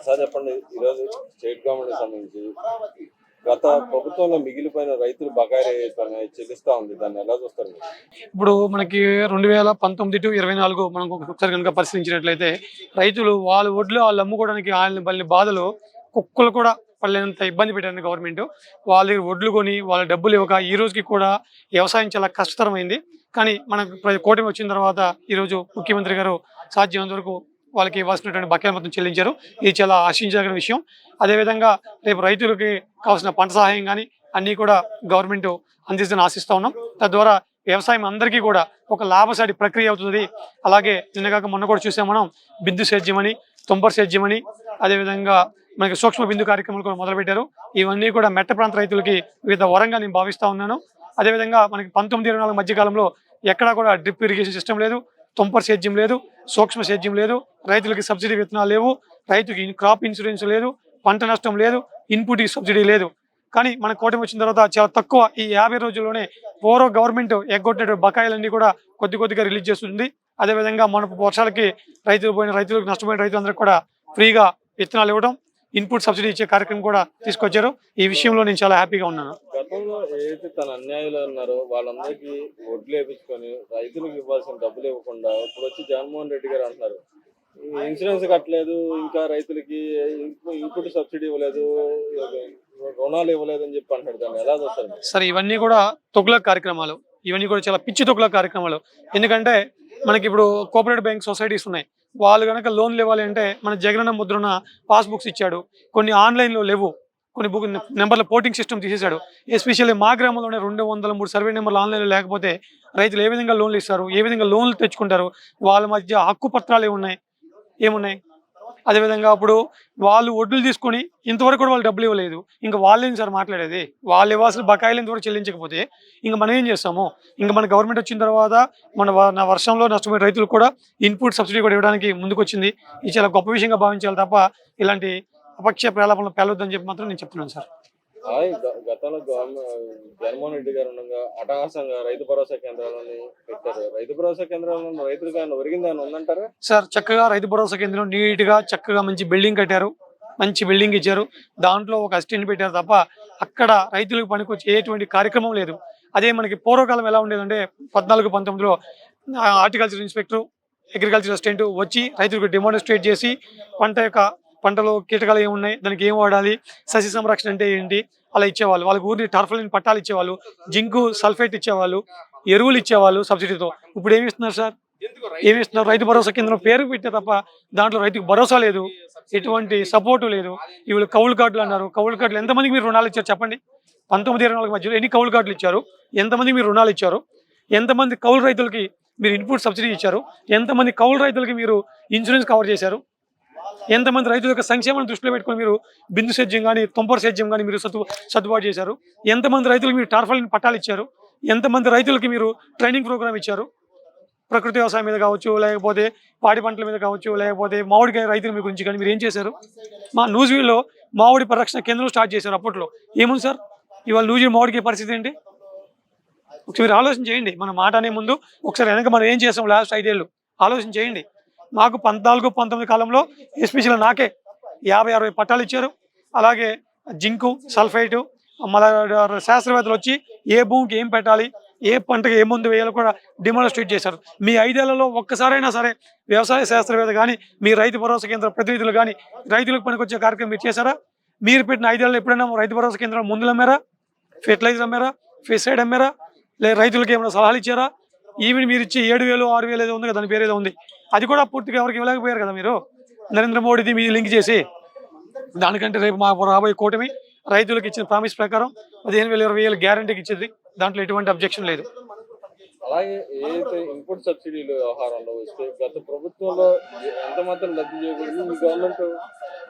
Sir చెప్పండి. ఈరోజు state గవర్నమెంట్‌కి సంబంధించి గత ప్రభుత్వంలో మిగిలిపోయిన రైతులు బకాయిలు ఏవైతే ఉన్నాయో చెల్లిస్తా ఉంది. దాన్ని ఎలా చూస్తారు మీరు? ఇప్పుడు మనకి 2019-24 మనం ఒకసారి కనుక పరిశీలించినట్లయితే రైతులు వాళ్ళ ఒడ్లు వాళ్ళు అమ్ముకోవడానికి ఆయన పడిన బాధలు కుక్కలు కూడా పడలేనంత ఇబ్బంది పెట్టారు గవర్నమెంట్. వాళ్ళ దగ్గర ఒడ్లు కొని వాళ్ళ డబ్బులు ఇవ్వక ఈ రోజుకి కూడా వ్యవసాయం చాలా కష్టతరమైంది. కానీ మనకు కూటమి వచ్చిన తర్వాత ఈరోజు ముఖ్యమంత్రి గారు సాధ్యమైనంత వరకు వాళ్ళకి ఇవ్వాల్సినటువంటి బకాయిలు మొత్తం చెల్లించారు. ఇది చాలా ఆశించదగిన విషయం. అదేవిధంగా రేపు రైతులకి కావాల్సిన పంట సహాయం కానీ అన్నీ కూడా గవర్నమెంట్ అందిస్తుందని ఆశిస్తూ ఉన్నాం. తద్వారా వ్యవసాయం అందరికీ కూడా ఒక లాభసాటి ప్రక్రియ అవుతుంది. అలాగే నిన్నగాక మొన్న కూడా చూసాం మనం బిందు సేద్యం అని, తుంపర సేద్యం అని, అదేవిధంగా మనకి సూక్ష్మ బిందు కార్యక్రమాలు కూడా మొదలుపెట్టారు. ఇవన్నీ కూడా మెట్ట ప్రాంత రైతులకి వివిధ వరంగా నేను భావిస్తూ ఉన్నాను. అదేవిధంగా మనకి 19-24 మధ్యకాలంలో ఎక్కడా కూడా డ్రిప్ ఇరిగేషన్ సిస్టమ్ లేదు, తుంపర సేద్యం లేదు, సూక్ష్మ సేద్యం లేదు, రైతులకి సబ్సిడీ విత్తనాలు లేవు, రైతుకి క్రాప్ ఇన్సూరెన్స్ లేదు, పంట నష్టం లేదు, ఇన్పుట్ సబ్సిడీ లేదు. కానీ మన కూటమి వచ్చిన తర్వాత చాలా తక్కువ ఈ 50 రోజుల్లోనే పూర్వ గవర్నమెంట్ ఎగ్గొట్టిన బకాయిలన్నీ కూడా కొద్దిగా రిలీజ్ చేస్తుంది. అదేవిధంగా మన వర్షాలకి రైతులకు నష్టపోయిన రైతులందరికీ కూడా ఫ్రీగా విత్తనాలు ఇవ్వడం, ఇన్పుట్ సబ్సిడీ ఇచ్చే కార్యక్రమం కూడా తీసుకొచ్చారు. ఈ విషయంలో నేను చాలా హ్యాపీగా ఉన్నాను. గతంలో ఏదైతే తన అన్యాయులు ఉన్నారో వాళ్ళందరికీ వడ్లు వేయించుకొని రైతులకు ఇవ్వాల్సిన డబ్బులు ఇవ్వకుండా ఇప్పుడు వచ్చి జగన్మోహన్ రెడ్డి గారు అంటున్నారు ఇన్సూరెన్స్ కట్టలేదు, ఇంకా రైతులకి ఇన్పుట్ సబ్సిడీ ఇవ్వలేదు, రుణాలు ఇవ్వలేదు అని చెప్పి అంటాడు. దాన్ని ఎలా చూస్తారు? సరే, ఇవన్నీ కూడా తొగ్లక్ కార్యక్రమాలు. ఇవన్నీ కూడా చాలా పిచ్చి తొగ్లక్ కార్యక్రమాలు. ఎందుకంటే మనకి ఇప్పుడు కోఆపరేటివ్ బ్యాంక్ సొసైటీస్ ఉన్నాయి. వాళ్ళు కనుక లోన్లు ఇవ్వాలి అంటే మన జగనన్న ముద్రన పాస్బుక్స్ ఇచ్చాడు. కొన్ని ఆన్లైన్లో లేవు, కొన్ని బుక్ నెంబర్ల పోర్టింగ్ సిస్టమ్ తీసేశాడు. ఎస్పెషల్లీ మా గ్రామంలోనే 203 సర్వే నెంబర్లు ఆన్లైన్లో లేకపోతే రైతులు ఏ విధంగా లోన్లు ఇస్తారు, ఏ విధంగా లోన్లు తెచ్చుకుంటారు? వాళ్ళ మధ్య హక్కు పత్రాలు ఏమున్నాయి? అదేవిధంగా అప్పుడు వాళ్ళు వడ్లు తీసుకొని ఇంతవరకు కూడా వాళ్ళు డబ్బులు ఇవ్వలేదు. ఇంకా వాళ్ళేంటి సార్ మాట్లాడేది? వాళ్ళు ఇవ్వాల్సిన బకాయిలు ఇంతవరకు చెల్లించకపోతే ఇంకా మనం ఏం చేస్తాము? ఇంకా మన గవర్నమెంట్ వచ్చిన తర్వాత మన వర్షంలో నష్టపోయిన రైతులకు కూడా ఇన్పుట్ సబ్సిడీ కూడా ఇవ్వడానికి ముందుకొచ్చింది. ఇది చాలా గొప్ప విషయంగా భావించాలి తప్ప ఇలాంటి అపక్ష ప్రలాపనలు పేలొద్దని చెప్పి మాత్రం నేను చెప్తున్నాను సార్. గతంలో జగన్మోహన్ రెడ్డి గారు ఉండగా అటహాసంగా రైతు భరోసా కేంద్రాలని పెట్టారు. రైతు భరోసా కేంద్రాలను రైతులుగా ఒరిగిందని ఉందంటారా సార్? చక్కగా రైతు భరోసా కేంద్రం నీట్గా చక్కగా మంచి బిల్డింగ్ కట్టారు, మంచి బిల్డింగ్ ఇచ్చారు, దాంట్లో ఒక అసిస్టెంట్ పెట్టారు తప్ప అక్కడ రైతులకు పనికొచ్చే ఎటువంటి కార్యక్రమం లేదు. అదే మనకి పూర్వకాలం ఎలా ఉండేదంటే 14-19లో హార్టికల్చర్ ఇన్స్పెక్టర్, అగ్రికల్చర్ అసిస్టెంట్ వచ్చి రైతులకు డెమోన్స్ట్రేట్ చేసి పంటలో కీటకాలు ఏమున్నాయి, దానికి ఏం వాడాలి, సస్య సంరక్షణ అంటే ఏంటి అలా ఇచ్చేవాళ్ళు. వాళ్ళకి ఊరిని టర్ఫలిన్ పట్టాలు ఇచ్చేవాళ్ళు, జింకు సల్ఫేట్ ఇచ్చేవాళ్ళు, ఎరువులు ఇచ్చేవాళ్ళు సబ్సిడీతో. ఇప్పుడు ఏమి ఇస్తున్నారు సార్? ఏమి ఇస్తున్నారు? రైతు భరోసా కేంద్రం పేరు పెట్టే తప్ప దాంట్లో రైతుకు భరోసా లేదు, ఎటువంటి సపోర్టు లేదు. వీళ్ళు కౌలు కార్డులు అన్నారు. కౌలు కార్డులు ఎంతమందికి మీరు రుణాలు ఇచ్చారు చెప్పండి? 19-24 మధ్యలో ఎన్ని కౌలు కార్డులు ఇచ్చారు? ఎంతమందికి మీరు రుణాలు ఇచ్చారు? ఎంతమంది కౌలు రైతులకి మీరు ఇన్పుట్ సబ్సిడీ ఇచ్చారు? ఎంతమంది కౌలు రైతులకి మీరు ఇన్సూరెన్స్ కవర్ చేశారు? ఎంతమంది రైతుల యొక్క సంక్షేమాన్ని దృష్టిలో పెట్టుకొని మీరు బిందు సేద్యం కానీ తుంపర సేద్యం కానీ మీరు సర్దుబాటు చేశారు? ఎంతమంది రైతులకు మీరు టార్ఫలిన్ పట్టాలు ఇచ్చారు? ఎంతమంది రైతులకి మీరు ట్రైనింగ్ ప్రోగ్రామ్ ఇచ్చారు? ప్రకృతి వ్యవసాయం మీద కావచ్చు, లేకపోతే పాడి పంటల మీద కావచ్చు, లేకపోతే మామిడికాయ రైతుల మీ గురించి కానీ మీరు ఏం చేశారు? మా నూజివీడులో మామిడి పరిరక్షణ కేంద్రం స్టార్ట్ చేశారు. అప్పట్లో ఏముంది సార్? ఇవాళ నూజివీడు మామిడికాయ పరిస్థితి ఏంటి? ఒకసారి మీరు ఆలోచన చేయండి. మన మాట అనే ముందు ఒకసారి వెనక మనం ఏం చేసాం లాస్ట్ 5 ఏళ్ళు ఆలోచన చేయండి. మాకు 14-19 కాలంలో ఎస్పెషల్ నాకే 50-60 పట్టాలు ఇచ్చారు. అలాగే జింకు సల్ఫైటు మళ్ళీ శాస్త్రవేత్తలు వచ్చి ఏ భూమికి ఏం పెట్టాలి, ఏ పంటకి ఏ మందు వేయాలో కూడా డెమోన్స్ట్రేట్ చేశారు. మీ 5 ఏళ్లలో ఒక్కసారైనా సరే వ్యవసాయ శాస్త్రవేత్త కానీ మీ రైతు భరోసా కేంద్ర ప్రతినిధులు కానీ రైతులకు పనికొచ్చే కార్యక్రమం మీరు చేశారా? మీరు పెట్టిన 5 ఏళ్ళలో ఎప్పుడైనా రైతు భరోసా కేంద్రం మందులు అమ్మారా, ఫెర్టిలైజర్ అమ్మారా, ఫెస్టిసైడ్ అమ్మారా, లేదా రైతులకు ఏమైనా సలహాలు ఇచ్చారా? ఈవెన్ మీరు ఇచ్చి 7,000-6,000 ఏదో ఉంది కదా, దాని పేరు ఏదో ఉంది, అది కూడా పూర్తిగా ఎవరికి ఇవ్వలేకపోయారు కదా మీరు. నరేంద్ర మోడీది మీ లింక్ చేసి దానికంటే రేపు మా రాబోయే కూటమి రైతులకు ఇచ్చిన ప్రామిస్ ప్రకారం 15,000-20,000 గ్యారంటీకి ఇచ్చింది. దాంట్లో ఎటువంటి అబ్జెక్షన్ లేదు. అలాగే ఏదైతే ఇన్పుట్ సబ్సిడీలు వ్యవహారంలో వస్తే గత ప్రభుత్వంలో ఎంత మాత్రం లబ్ధి చేయకూడదు, మీ గవర్నమెంట్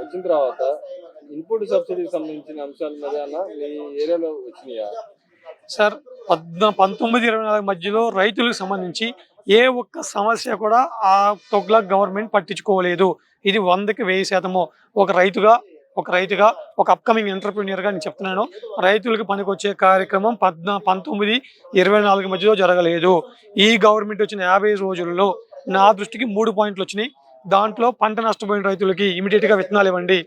వచ్చిన తర్వాత ఇన్పుట్ సబ్సిడీకి సంబంధించిన అంశాల మీద మీ ఏరియాలో వచ్చినాయా సార్? 19-24 మధ్యలో రైతులకు సంబంధించి ఏ ఒక్క సమస్య కూడా ఆ తొగ్లక్ గవర్నమెంట్ పట్టించుకోలేదు. ఇది 100% ఒక రైతుగా ఒక అప్కమింగ్ ఎంటర్‌ప్రెన్యూర్‌గా నేను చెప్తున్నాను. రైతులకు పనికొచ్చే కార్యక్రమం 19-24 మధ్యలో జరగలేదు. ఈ గవర్నమెంట్ వచ్చిన 50 రోజుల్లో నా దృష్టికి 3 పాయింట్లు వచ్చినాయి. దాంట్లో పంట నష్టపోయిన రైతులకి ఇమీడియట్గా విత్తనాలు ఇవ్వండి,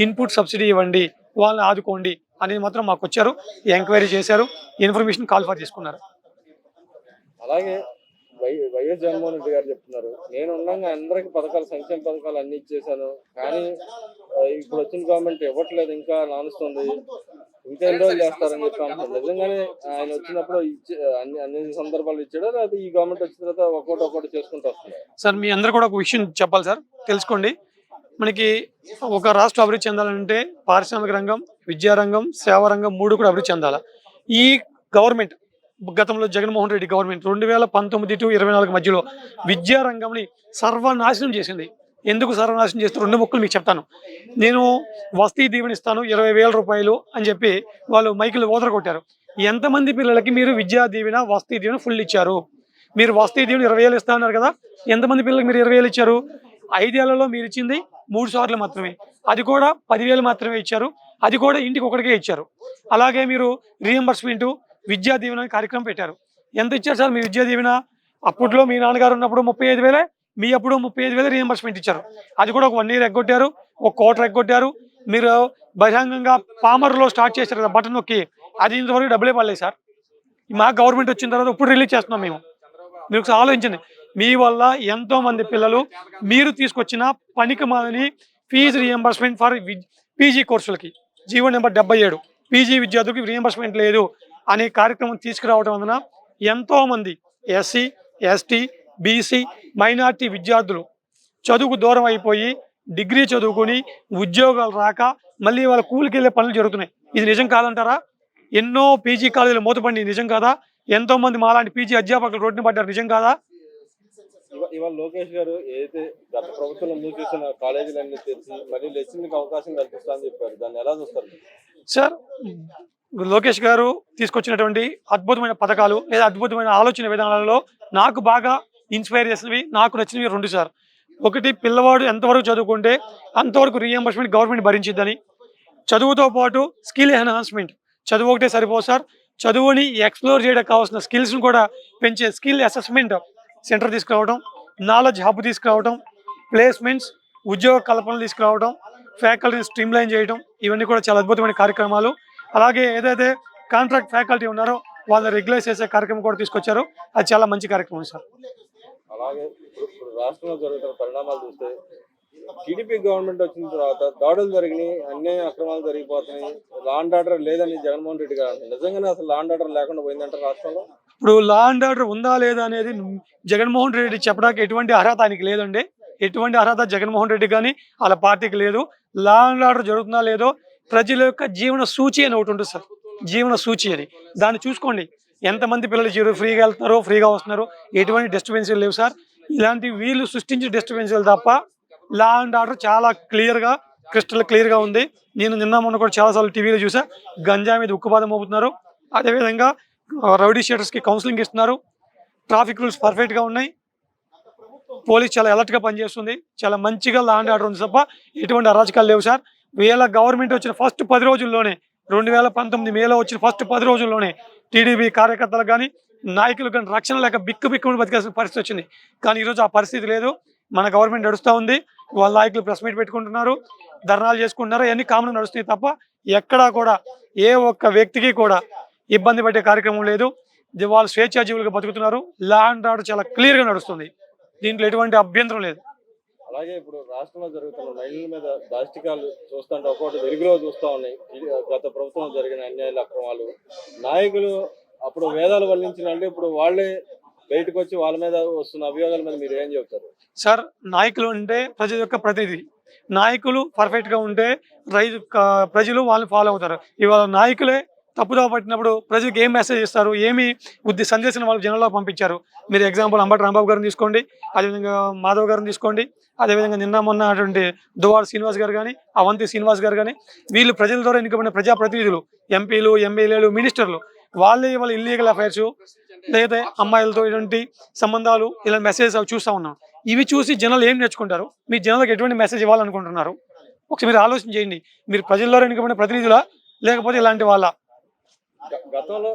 ఇన్పుట్ సబ్సిడీ ఇవ్వండి, వాళ్ళని ఆదుకోండి అనేది మాత్రం మాకు వచ్చారు, ఎంక్వైరీ చేశారు, ఇన్ఫర్మేషన్ కాల్ ఫర్ తీసుకున్నారు. అలాగే వైఎస్ జగన్మోహన్ రెడ్డి గారు చెప్తున్నారు, నేను ఉండగా అందరికి పథకాలు, సంక్షేమ పథకాలు అన్ని ఇచ్చేసాను, కానీ ఇప్పుడు వచ్చిన గవర్నమెంట్ ఇవ్వట్లేదు, ఇంకా నానుస్తుంది, ఇంకా ఎన్ని రోజులు చేస్తారని చెప్పి అంటున్నారు. నిజంగానే ఆయన వచ్చినప్పుడు అన్ని సందర్భాలు ఇచ్చాడు, లేదా ఈ గవర్నమెంట్ వచ్చిన తర్వాత ఒక్కొక్కటి చేసుకుంటూ వస్తున్నారు? సార్ మీ అందరూ కూడా ఒక విషయం చెప్పాలి సార్, తెలుసుకోండి. మనకి ఒక రాష్ట్రం అభివృద్ధి చెందాలంటే పారిశ్రామిక రంగం, విద్యారంగం, సేవా రంగం 3 కూడా అభివృద్ధి చెందాలి. ఈ గవర్నమెంట్ గతంలో జగన్మోహన్ రెడ్డి గవర్నమెంట్ 2019 to 24 మధ్యలో విద్యారంగంని సర్వనాశనం చేసింది. ఎందుకు సర్వనాశనం చేస్తే 2 ముక్కలు మీకు చెప్తాను. నేను వస్తీ దీవెన ఇస్తాను 20,000 రూపాయలు అని చెప్పి వాళ్ళు మైకులు ఓదర కొట్టారు. ఎంతమంది పిల్లలకి మీరు విద్యా దీవెన, వస్తీ దీవెన ఫుల్ ఇచ్చారు? మీరు వస్తీ దీవెన 20,000 ఇస్తా అన్నారు కదా, ఎంతమంది పిల్లలకి మీరు 20,000 ఇచ్చారు? 5 ఏళ్లలో మీరు ఇచ్చింది 3 సార్లు మాత్రమే, అది కూడా 10,000 మాత్రమే ఇచ్చారు, అది కూడా ఇంటికి ఒకటికే ఇచ్చారు. అలాగే మీరు రీఎంబర్స్మెంట్ విద్యా దీవెన కార్యక్రమం పెట్టారు. ఎంత ఇచ్చారు సార్ మీ విద్యా దీవెన? అప్పట్లో మీ నాన్నగారు ఉన్నప్పుడు 35,000, మీ అప్పుడు 35,000 రీఎంబర్స్మెంట్ ఇచ్చారు. అది కూడా ఒక 1 year ఎగ్గొట్టారు, ఒక క్వార్టర్ ఎగ్గొట్టారు. మీరు బహిరంగంగా పామర్లో స్టార్ట్ చేశారు కదా బటన్ నొక్కి, అది ఇంతవరకు డబ్బులే పడలేదు సార్. మా గవర్నమెంట్ వచ్చిన తర్వాత ఇప్పుడు రిలీజ్ చేస్తున్నాం మేము. మీరు ఒకసారి ఆలోచించండి, మీ వల్ల ఎంతో మంది పిల్లలు మీరు తీసుకొచ్చిన పనికిమాలని ఫీజు రీఎంబర్స్మెంట్ ఫర్ పీజీ కోర్సులకి జీవో నెంబర్ 77 పీజీ విద్యార్థులకు రీఎంబర్స్మెంట్ లేదు అనే కార్యక్రమం తీసుకురావడం వలన ఎంతో మంది ఎస్సీ, ఎస్టీ, బీసీ, మైనార్టీ విద్యార్థులు చదువుకు దూరం అయిపోయి డిగ్రీ చదువుకొని ఉద్యోగాలు రాక మళ్ళీ వాళ్ళ కూలికి వెళ్ళే పనులు జరుగుతున్నాయి. ఇది నిజం కాదంటారా? ఎన్నో పీజీ కాలేజీలు మూతపడి నిజం కాదా? ఎంతో మంది మాలాంటి పీజీ అధ్యాపకులు రోడ్డున పడ్డారు, నిజం కాదా? ఇవాళ లోకేష్ గారు ఏదైతే గత ప్రభుత్వంలో మూసేసిన కాలేజీలన్నీ తెరిచి మళ్ళీ లెసన్కి అవకాశం కల్పిస్తా అని చెప్పారు, దాన్ని ఎలా చూస్తారు సార్? లోకేష్ గారు తీసుకొచ్చినటువంటి అద్భుతమైన పథకాలు లేదా అద్భుతమైన ఆలోచన విధానాలలో నాకు బాగా ఇన్స్పైర్ చేసినవి, నాకు నచ్చినవి 2 సార్. ఒకటి, పిల్లవాడు ఎంతవరకు చదువుకుంటే అంతవరకు రీఎంబర్స్మెంట్ గవర్నమెంట్ భరించిద్దని. చదువుతో పాటు స్కిల్ ఎన్హాన్స్మెంట్, చదువు ఒకటే సరిపోదు సార్, చదువుని ఎక్స్ప్లోర్ చేయడానికి కావాల్సిన స్కిల్స్ని కూడా పెంచే స్కిల్ అసెస్మెంట్ సెంటర్ తీసుకురావడం, నాలెడ్జ్ హబ్ తీసుకురావడం, ప్లేస్మెంట్స్ ఉద్యోగ కల్పనలు తీసుకురావడం, ఫ్యాకల్టీని స్ట్రీమ్లైన్ చేయడం, ఇవన్నీ కూడా చాలా అద్భుతమైన కార్యక్రమాలు. అలాగే ఏదైతే కాంట్రాక్ట్ ఫ్యాకల్టీ ఉన్నారో వాళ్ళని రెగ్యులైజ్ చేసే కార్యక్రమం కూడా తీసుకొచ్చారు, అది చాలా మంచి కార్యక్రమం సార్. అలాగే ఇప్పుడు రాష్ట్రంలో జరుగుతున్న పరిణామాలు చూస్తే టీడీపీ గవర్నమెంట్ వచ్చిన తర్వాత దాడులు జరిగినాయి, అన్ని అక్రమాలు జరిగిపోతున్నాయి, లా అండ్ ఆర్డర్ లేదని జగన్మోహన్ రెడ్డి గారు అంటారు. నిజంగానే అసలు లా అండ్ ఆర్డర్ లేకుండా పోయిందంటారు రాష్ట్రంలో? ఇప్పుడు లా అండ్ ఆర్డర్ ఉందా లేదా అనేది జగన్మోహన్ రెడ్డి చెప్పడానికి ఎటువంటి అర్హత ఆయనకి లేదండి. ఎటువంటి అర్హత జగన్మోహన్ రెడ్డి కానీ వాళ్ళ పార్టీకి లేదు. లా అండ్ ఆర్డర్ జరుగుతుందా లేదో ప్రజల యొక్క జీవన సూచి అని ఒకటి ఉంటుంది సార్, జీవన సూచి అని, దాన్ని చూసుకోండి. ఎంతమంది పిల్లలు ఫ్రీగా వెళ్తున్నారో, ఫ్రీగా వస్తున్నారు, ఎటువంటి డిస్టర్బెన్స్లు లేవు సార్. ఇలాంటి వీళ్ళు సృష్టించే డిస్టర్బెన్స్లు తప్ప లా అండ్ ఆర్డర్ చాలా క్లియర్గా, క్రిస్టల్ క్లియర్గా ఉంది. నేను నిన్న మొన్న కూడా చాలాసార్లు టీవీలో చూసా, గంజా మీద ఉక్కుపాదం మోపుతున్నారు, అదేవిధంగా రౌడీ షీటర్స్కి కౌన్సిలింగ్ ఇస్తున్నారు, ట్రాఫిక్ రూల్స్ పర్ఫెక్ట్గా ఉన్నాయి, పోలీస్ చాలా అలర్ట్గా పనిచేస్తుంది, చాలా మంచిగా లా అండ్ ఆర్డర్ ఉంది తప్ప ఎటువంటి అరాచకాలు లేవు సార్. వీళ్ళ గవర్నమెంట్ వచ్చిన ఫస్ట్ 10 రోజుల్లోనే, 2019 మేలో వచ్చిన ఫస్ట్ 10 రోజుల్లోనే టీడీపీ కార్యకర్తలకు కానీ నాయకులకు కానీ రక్షణ లేక బిక్కుని బతికాల్సిన పరిస్థితి వచ్చింది. కానీ ఈరోజు ఆ పరిస్థితి లేదు. మన గవర్నమెంట్ నడుస్తూ ఉంది, వాళ్ళ నాయకులు ప్రెస్ మీట్ పెట్టుకుంటున్నారు, ధర్నాలు చేసుకుంటున్నారు, అన్ని కామన్ నడుస్తున్నాయి తప్ప ఎక్కడా కూడా ఏ ఒక్క వ్యక్తికి కూడా ఇబ్బంది పడే కార్యక్రమం లేదు. వాళ్ళు స్వేచ్ఛాజీవులుగా బతుకుతున్నారు. లా అండ్ ఆర్డర్ చాలా క్లియర్గా నడుస్తుంది, దీంట్లో ఎటువంటి అభ్యంతరం లేదు. అలాగే ఇప్పుడు రాష్ట్రంలో జరుగుతున్న మహిళల మీద దాష్టికాలు చూస్తుంటే ఒక్కొక్కటి వెలుగులో చూస్తూ ఉన్నాయి. గత ప్రభుత్వంలో జరిగిన అన్యాయాలు, అక్రమాలు, నాయకులు అప్పుడు వేదాలు వల్లించిన అంటే ఇప్పుడు వాళ్ళే బయటకు వచ్చి వాళ్ళ మీద వస్తున్న అభియోగాల మీద మీరు ఏం చెప్తారు సార్? నాయకులు అంటే ప్రజల యొక్క ప్రతినిధి, నాయకులు పర్ఫెక్ట్గా ఉంటే ప్రజలు వాళ్ళని ఫాలో అవుతారు. ఇవాళ నాయకులే తప్పుదో పట్టినప్పుడు ప్రజలకు ఏం మెసేజ్ ఇస్తారు, ఏమి సందేశం వాళ్ళు జనంలో పంపించారు? మీరు ఎగ్జాంపుల్ అంబటి రాంబాబు గారిని తీసుకోండి, అదేవిధంగా మాధవ్ గారిని తీసుకోండి, అదేవిధంగా నిన్న మొన్న అటువంటి దువ్వాడ శ్రీనివాస్ గారు కానీ, అవంతి శ్రీనివాస్ గారు కానీ, వీళ్ళు ప్రజల ద్వారా ఎన్నికబడిన ప్రజాప్రతినిధులు, ఎంపీలు, ఎమ్మెల్యేలు, మినిస్టర్లు, వాళ్ళే వాళ్ళ ఇల్లీగల్ అఫైర్స్ లేదా అమ్మాయిలతో ఇటువంటి సంబంధాలు ఇలా మెసేజ్ అవి చూస్తూ ఉన్నాం. ఇవి చూసి జనాలు ఏం నేర్చుకుంటారు? మీ జనాలకు ఎటువంటి మెసేజ్ ఇవ్వాలనుకుంటున్నారు? ఒకసారి మీరు ఆలోచన చేయండి. మీరు ప్రజల్లో ఎన్నికబడిన ప్రతినిధులా లేకపోతే ఇలాంటి వాళ్ళ? గతంలో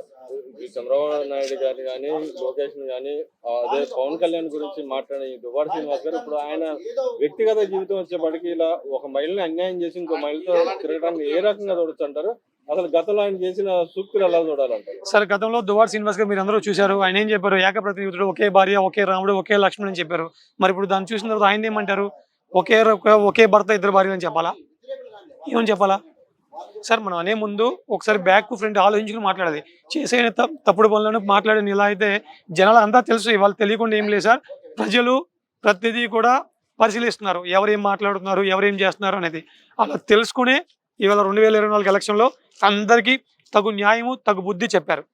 ఈ చంద్రబాబు నాయుడు గారిని కానీ లోకేష్ కానీ అదే పవన్ కళ్యాణ్ గురించి మాట్లాడే ఈ దువ్వాడ శ్రీనివాస్ గారు ఇప్పుడు ఆయన వ్యక్తిగత జీవితం వచ్చేప్పటికి ఇలా ఒక మహిళని అన్యాయం చేసి ఇంకో మహిళతో తిరగడానికి ఏ రకంగా చూడొచ్చు అంటారు? అసలు గతంలో ఆయన చేసిన సూక్తులు ఎలా చూడాలంటారు? సార్ గతంలో దువ్వాడ శ్రీనివాస్ గారు మీరు అందరూ చూశారు. ఆయన ఏం చెప్పారు? ఏకప్రతినిధుడు, ఒకే భార్య, ఒకే రాముడు, ఒకే లక్ష్మణుడు అని చెప్పారు. మరి ఇప్పుడు దాన్ని చూసిన తర్వాత ఆయన ఏమంటారు? ఒకే భర్త, ఇద్దరు భార్యలు అని చెప్పాలా? ఏమని చెప్పాలా? సార్ మనం అనే ముందు ఒకసారి బ్యాక్ టు ఫ్రంట్ ఆలోచించుకుని మాట్లాడాలి. చేసే తప్పుడు పనులను మాట్లాడిన ఇలా అయితే జనాలు అంతా తెలుసు. ఇవాళ తెలియకుండా ఏం లేదు సార్. ప్రజలు ప్రతిదీ కూడా పరిశీలిస్తున్నారు. ఎవరేం మాట్లాడుతున్నారు, ఎవరేం చేస్తున్నారు అనేది. అలా తెలుసుకునే ఇవాళ 2024 ఎలక్షన్లో అందరికీ తగు న్యాయము, తగు బుద్ధి చెప్పారు.